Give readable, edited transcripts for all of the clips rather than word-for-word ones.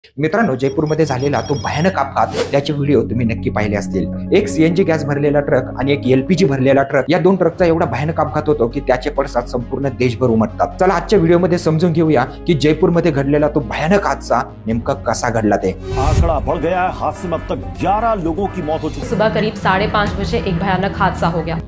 मित्रांनो, जयपूरमध्ये झालेला तो भयानक अपघात त्याचे व्हिडिओ तुम्ही नक्की पाहिले असतील। एक सीएनजी गॅस भरलेला ट्रक आणि एक एलपीजी भरलेला ट्रक, या दोन ट्रकचा एवढा भयानक अपघात होतो की त्याचे पडसाद संपूर्ण देशभर उमटतात। चला आजच्या व्हिडिओमध्ये समजून घेऊया की जयपूरमध्ये घडलेला तो भयानक हादसा नेमका कसा घडला ते। आंकड़ा बढ़ गया है, हादसे में अब तक 11 लोगों की मौत हो चुकी है। सुबह करीब 5:30 बजे एक भयानक हादसा हो गया।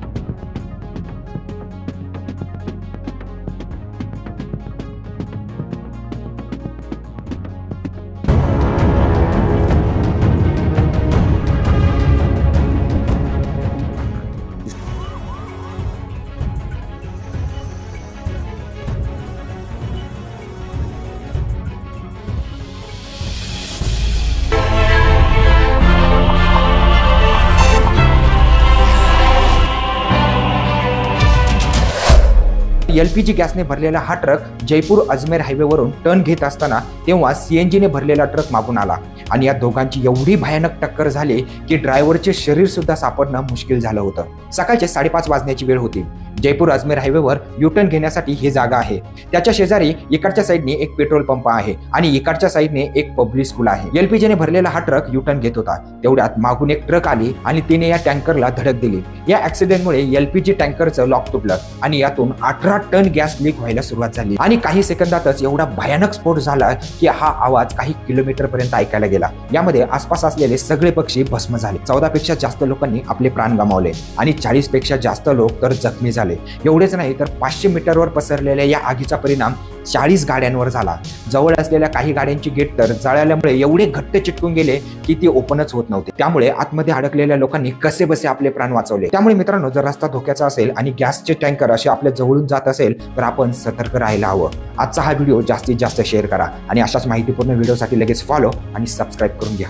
एलपीजी गॅसने भरलेला हा ट्रक जयपूर अजमेर हायवेवरून टर्न घेत असताना तेव्हा सीएनजीने भरलेला ट्रक मागून आला आणि या दोघांची एवढी भयानक टक्कर झाली की ड्रायव्हरचे शरीर सुद्धा सापडणं मुश्किल झालं होतं। सकाळचे 5:30 वाजण्याची वेळ होती। जयपूर अजमेर हायवेवर युटर्न घेण्यासाठी ही जागा आहे। त्याच्या शेजारी इकडच्या साईडने एक पेट्रोल पंप आहे आणि इकडच्या साईडने एक पब्लिक स्कूल आहे। एलपीजीने भरलेला हा ट्रक युटर्न घेत होता, तेवढ्यात मागून एक ट्रक आली आणि तिने या टँकरला धडक दिली। या ऍक्सिडेंटमुळे एलपीजी टँकरचं लॉक तुटलं आणि यातून 18 टन गॅस लीक व्हायला सुरुवात झाली आणि काही सेकंदातच एवढा भयानक स्फोट झाला की हा आवाज काही किलोमीटर पर्यंत ऐकायला गेला। यामध्ये आसपास असलेले सगळे पक्षी भस्म झाले। 14 पेक्षा जास्त लोकांनी आपले प्राण गमावले आणि 40 पेक्षा जास्त लोक तर जखमी झाले। एवढेच नाही तर 500 मीटरवर पसरलेल्या या आगीचा परिणाम 40 गाड्यांवर झाला। जवळ असलेल्या काही गाड्यांची गेट तर जळाल्यामुळे एवढे घट्ट चिटकून गेले की ती ओपनच होत नव्हते। त्यामुळे आतमध्ये अडकलेल्या लोकांनी कसे बसे आपले प्राण वाचवले। त्यामुळे मित्रांनो, जर रस्ता धोक्याचा असेल आणि गॅसचे टँकर असे आपल्या जवळून जात असेल तर आपण सतर्क राहायला हवं। आजचा हा व्हिडिओ जास्तीत जास्त शेअर करा आणि अशाच माहितीपूर्ण व्हिडिओसाठी लगेच फॉलो आणि सबस्क्राईब करून घ्या।